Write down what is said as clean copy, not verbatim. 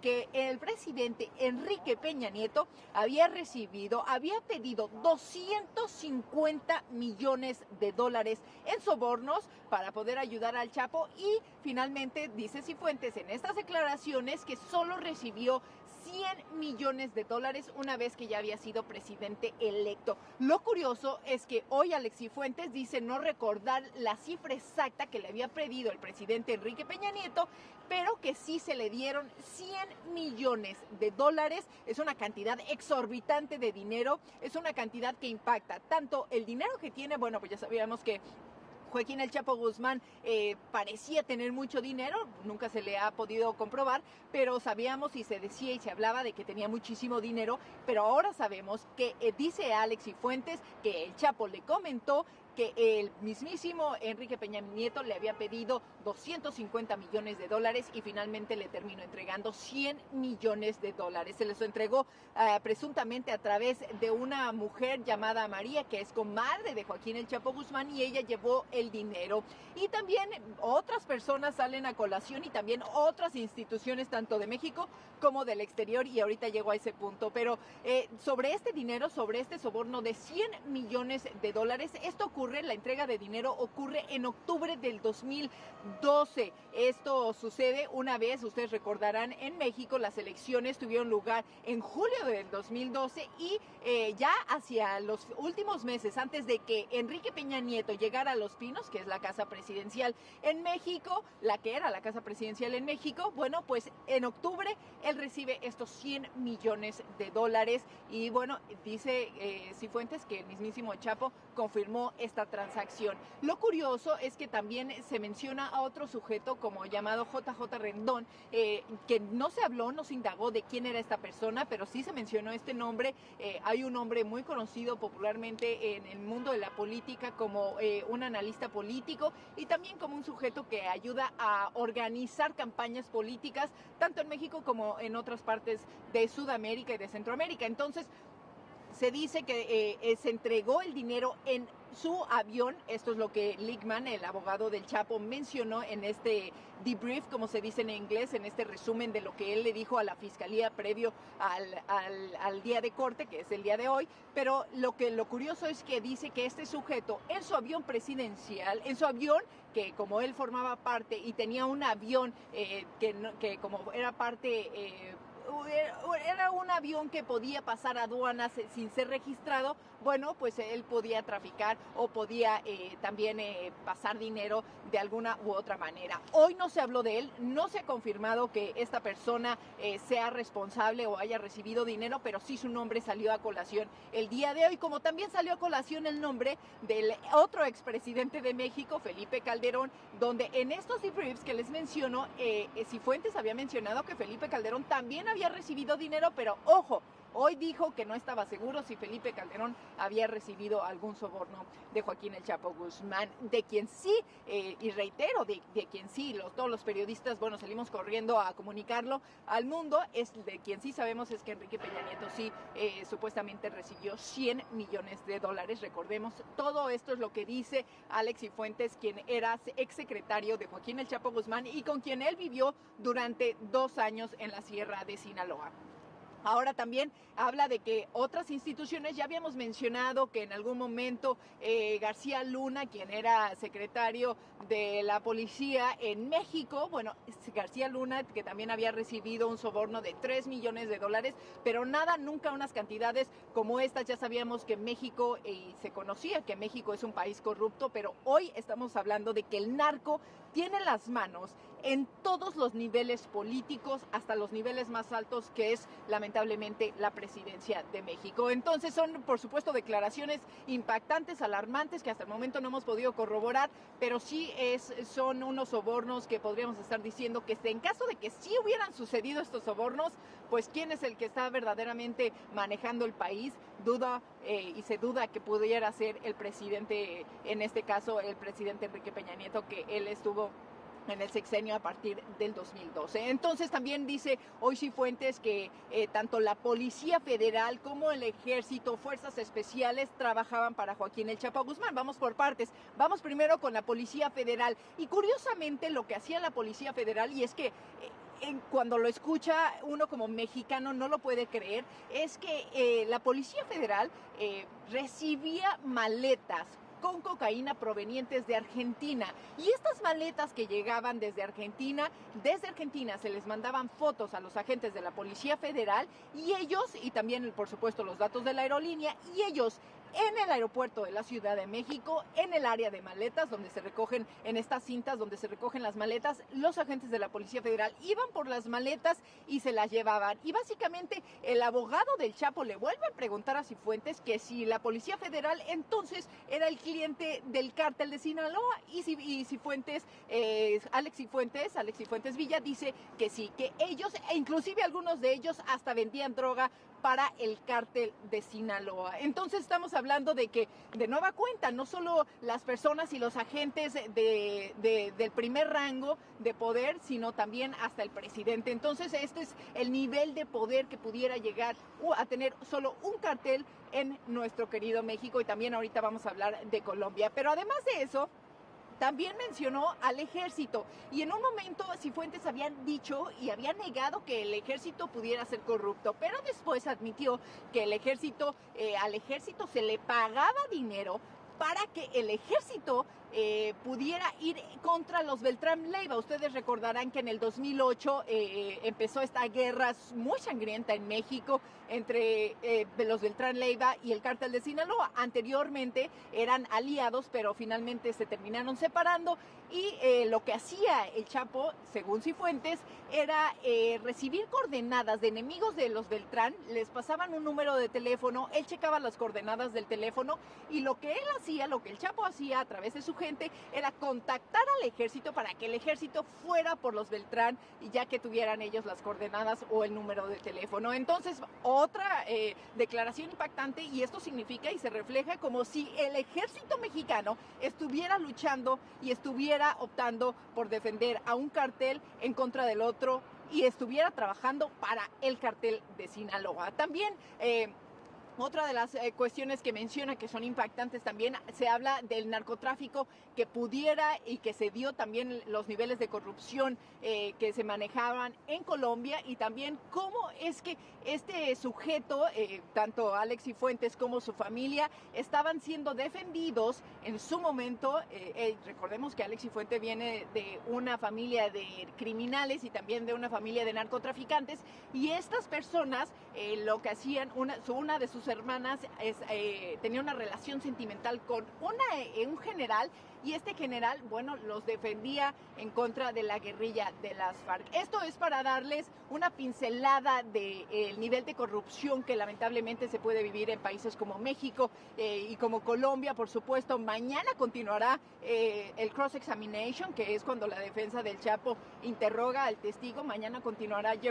que el presidente Enrique Peña Nieto había pedido 250 millones de dólares en sobornos para poder ayudar al Chapo y finalmente dice Cifuentes en estas declaraciones que solo recibió 100 millones de dólares una vez que ya había sido presidente electo. Lo curioso es que hoy Alex Cifuentes dice no recordar la cifra exacta que le había pedido el presidente Enrique Peña Nieto, pero que sí se le dieron 100 millones de dólares. Es una cantidad exorbitante de dinero, es una cantidad que impacta tanto el dinero que tiene, bueno, pues ya sabíamos que Joaquín El Chapo Guzmán parecía tener mucho dinero, nunca se le ha podido comprobar, pero sabíamos y se decía y se hablaba de que tenía muchísimo dinero, pero ahora sabemos que dice Alex Cifuentes que el Chapo le comentó que el mismísimo Enrique Peña Nieto le había pedido 250 millones de dólares y finalmente le terminó entregando 100 millones de dólares. Se les entregó presuntamente a través de una mujer llamada María, que es comadre de Joaquín El Chapo Guzmán, y ella llevó el dinero. Y también otras personas salen a colación y también otras instituciones, tanto de México como del exterior, y ahorita llego a ese punto. Pero sobre este dinero, sobre este soborno de 100 millones de dólares, la entrega de dinero ocurre en octubre del 2012. Esto sucede una vez, ustedes recordarán, en México las elecciones tuvieron lugar en julio del 2012 y ya hacia los últimos meses, antes de que Enrique Peña Nieto llegara a Los Pinos, que es la casa presidencial en México, la que era la casa presidencial en México, bueno, pues en octubre él recibe estos 100 millones de dólares y bueno, dice Cifuentes que el mismísimo Chapo confirmó esta transacción. Lo curioso es que también se menciona a otro sujeto como llamado JJ Rendón, que no se habló, no se indagó de quién era esta persona, pero sí se mencionó este nombre. Hay un hombre muy conocido popularmente en el mundo de la política como un analista político y también como un sujeto que ayuda a organizar campañas políticas tanto en México como en otras partes de Sudamérica y de Centroamérica. Entonces, se dice que se entregó el dinero en su avión. Esto es lo que Lickman, el abogado del Chapo, mencionó en este debrief, como se dice en inglés, en este resumen de lo que él le dijo a la fiscalía previo al día de corte, que es el día de hoy. Pero lo curioso es que dice que este sujeto en su avión presidencial, en su avión, que como él formaba parte y tenía un avión que como era parte... era un avión que podía pasar aduanas sin ser registrado, bueno, pues él podía traficar o podía también pasar dinero de alguna u otra manera. Hoy no se habló de él, no se ha confirmado que esta persona sea responsable o haya recibido dinero, pero sí su nombre salió a colación el día de hoy, como también salió a colación el nombre del otro expresidente de México, Felipe Calderón, donde en estos debriefs que les menciono, Cifuentes había mencionado que Felipe Calderón también había recibido dinero, pero ojo, hoy dijo que no estaba seguro si Felipe Calderón había recibido algún soborno de Joaquín El Chapo Guzmán, de quien sí, y reitero, de quien sí, todos los periodistas, bueno, salimos corriendo a comunicarlo al mundo, es de quien sí sabemos es que Enrique Peña Nieto sí supuestamente recibió 100 millones de dólares, recordemos, todo esto es lo que dice Alex Cifuentes, quien era exsecretario de Joaquín El Chapo Guzmán y con quien él vivió durante 2 años en la Sierra de Sinaloa. Ahora también habla de que otras instituciones, ya habíamos mencionado que en algún momento García Luna, quien era secretario de la policía en México, bueno, García Luna, que también había recibido un soborno de 3 millones de dólares, pero nada, nunca unas cantidades como estas. Ya sabíamos que México, se conocía que México es un país corrupto, pero hoy estamos hablando de que el narco tiene las manos en todos los niveles políticos, hasta los niveles más altos, que es lamentablemente la presidencia de México. Entonces son, por supuesto, declaraciones impactantes, alarmantes, que hasta el momento no hemos podido corroborar, pero sí son unos sobornos que podríamos estar diciendo que en caso de que sí hubieran sucedido estos sobornos, pues quién es el que está verdaderamente manejando el país, y se duda que pudiera ser el presidente, en este caso el presidente Enrique Peña Nieto, que él estuvo en el sexenio a partir del 2012. Entonces también dice hoy Cifuentes que tanto la Policía Federal como el Ejército, Fuerzas Especiales trabajaban para Joaquín El Chapo Guzmán. Vamos por partes. Vamos primero con la Policía Federal. Y curiosamente lo que hacía la Policía Federal, y es que cuando lo escucha uno como mexicano no lo puede creer, es que la Policía Federal recibía maletas con cocaína provenientes de Argentina. Y estas maletas que llegaban desde Argentina se les mandaban fotos a los agentes de la Policía Federal y ellos, y también por supuesto los datos de la aerolínea, y ellos en el aeropuerto de la Ciudad de México, en el área de maletas, donde se recogen, en estas cintas donde se recogen las maletas, los agentes de la Policía Federal iban por las maletas y se las llevaban. Y básicamente el abogado del Chapo le vuelve a preguntar a Cifuentes que si la Policía Federal entonces era el cliente del cártel de Sinaloa, y Cifuentes, Alex Cifuentes Villa dice que sí, que ellos, e inclusive algunos de ellos hasta vendían droga para el cártel de Sinaloa. Entonces estamos hablando de que, de nueva cuenta, no solo las personas y los agentes del primer rango de poder, sino también hasta el presidente. Entonces este es el nivel de poder que pudiera llegar a tener solo un cartel en nuestro querido México, y también ahorita vamos a hablar de Colombia. Pero además de eso, también mencionó al ejército, y en un momento Cifuentes habían dicho y había negado que el ejército pudiera ser corrupto, pero después admitió que al ejército se le pagaba dinero para que el ejército pudiera ir contra los Beltrán Leiva. Ustedes recordarán que en el 2008 empezó esta guerra muy sangrienta en México entre los Beltrán Leiva y el cártel de Sinaloa. Anteriormente eran aliados, pero finalmente se terminaron separando, y lo que hacía el Chapo, según Cifuentes, era recibir coordenadas de enemigos de los Beltrán, les pasaban un número de teléfono, él checaba las coordenadas del teléfono, y lo que él hacía, lo que el Chapo hacía a través de su gente, era contactar al ejército para que el ejército fuera por los Beltrán, y ya que tuvieran ellos las coordenadas o el número de teléfono. Entonces, otra declaración impactante, y esto significa y se refleja como si el ejército mexicano estuviera luchando y estuviera optando por defender a un cartel en contra del otro, y estuviera trabajando para el cartel de Sinaloa. También otra de las cuestiones que menciona que son impactantes también, se habla del narcotráfico que pudiera y que se dio, también los niveles de corrupción que se manejaban en Colombia, y también cómo es que este sujeto, tanto Alex Cifuentes como su familia, estaban siendo defendidos en su momento. Recordemos que Alex Cifuentes viene de una familia de criminales y también de una familia de narcotraficantes, y estas personas lo que hacían, una de sus hermanas tenía una relación sentimental con un general, y este general, bueno, los defendía en contra de la guerrilla de las FARC. Esto es para darles una pincelada del nivel de corrupción que lamentablemente se puede vivir en países como México y como Colombia. Por supuesto, mañana continuará el cross-examination, que es cuando la defensa del Chapo interroga al testigo. Mañana continuará Jeff